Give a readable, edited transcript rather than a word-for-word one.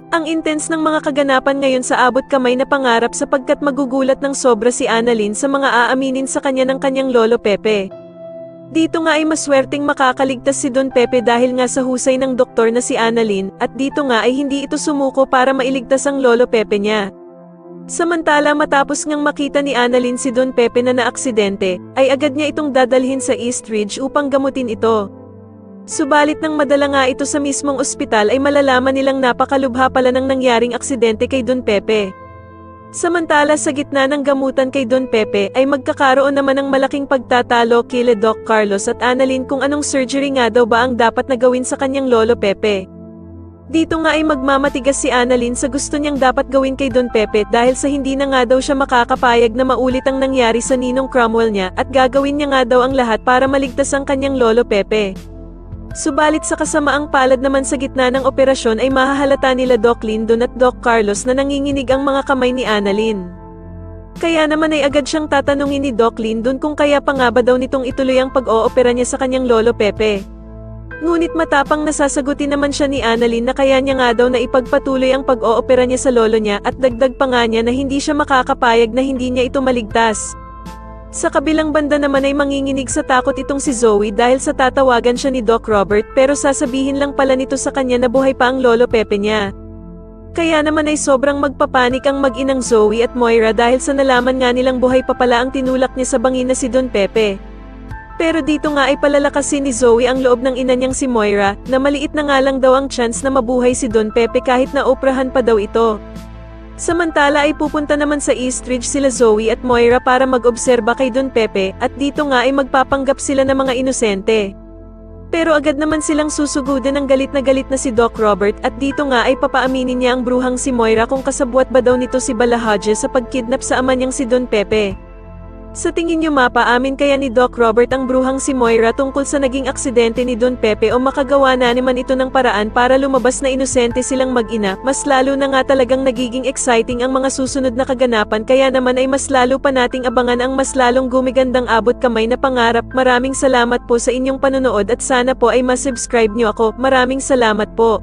Ang intense ng mga kaganapan ngayon sa abot kamay na pangarap sapagkat magugulat ng sobra si Annalyn sa mga aaminin sa kanya ng kanyang lolo Pepe. Dito nga ay maswerteng makakaligtas si Don Pepe dahil nga sa husay ng doktor na si Annalyn, at dito nga ay hindi ito sumuko para mailigtas ang lolo Pepe niya. Samantala matapos ngang makita ni Annalyn si Don Pepe na naaksidente, ay agad niya itong dadalhin sa East Ridge upang gamutin ito. Subalit nang madala nga ito sa mismong ospital ay malalaman nilang napakalubha pala ng nangyaring aksidente kay Don Pepe. Samantala sa gitna ng gamutan kay Don Pepe ay magkakaroon naman ng malaking pagtatalo kila Doc Carlos at Annalyn kung anong surgery nga daw ba ang dapat na gawin sa kanyang lolo Pepe. Dito nga ay magmamatigas si Annalyn sa gusto niyang dapat gawin kay Don Pepe dahil sa hindi na nga daw siya makakapayag na maulit ang nangyari sa ninong Cromwell niya at gagawin niya nga daw ang lahat para maligtas ang kanyang lolo Pepe. Subalit sa kasamaang palad naman sa gitna ng operasyon ay mahahalata nila Doc Lyndon at Doc Carlos na nanginginig ang mga kamay ni Annalyn. Kaya naman ay agad siyang tatanungin ni Doc Lyndon kung kaya pa nga ba daw nitong ituloy ang pag-oopera niya sa kanyang lolo Pepe. Ngunit matapang nasasagutin naman siya ni Annalyn na kaya niya nga daw na ipagpatuloy ang pag-oopera niya sa lolo niya at dagdag pa nga niya na hindi siya makakapayag na hindi niya ito maligtas. Sa kabilang banda naman ay manginginig sa takot itong si Zoe dahil sa tatawagan siya ni Doc Robert pero sasabihin lang pala nito sa kanya na buhay pa ang lolo Pepe niya. Kaya naman ay sobrang magpapanik ang mag-inang Zoe at Moira dahil sa nalaman nga nilang buhay pa pala ang tinulak niya sa bangin na si Don Pepe. Pero dito nga ay palalakasin ni Zoe ang loob ng ina niyang si Moira na maliit na nga lang daw ang chance na mabuhay si Don Pepe kahit na oprahan pa daw ito. Samantala ay pupunta naman sa East Ridge sila Zoe at Moira para mag-obserba kay Don Pepe at dito nga ay magpapanggap sila ng mga inosente. Pero agad naman silang susugudan ng galit na si Doc Robert at dito nga ay papaaminin niya ang bruhang si Moira kung kasabwat ba daw nito si Bala Hodges sa pagkidnap sa ama niyang si Don Pepe. Sa tingin niyo mapaamin kaya ni Doc Robert ang bruhang si Moira tungkol sa naging aksidente ni Don Pepe o makagawa na naman ito ng paraan para lumabas na inosente silang mag-ina? Mas lalo na nga talagang nagiging exciting ang mga susunod na kaganapan kaya naman ay mas lalo pa nating abangan ang mas lalong gumigandang abot kamay na pangarap. Maraming salamat po sa inyong panonood at sana po ay masubscribe niyo ako. Maraming salamat po.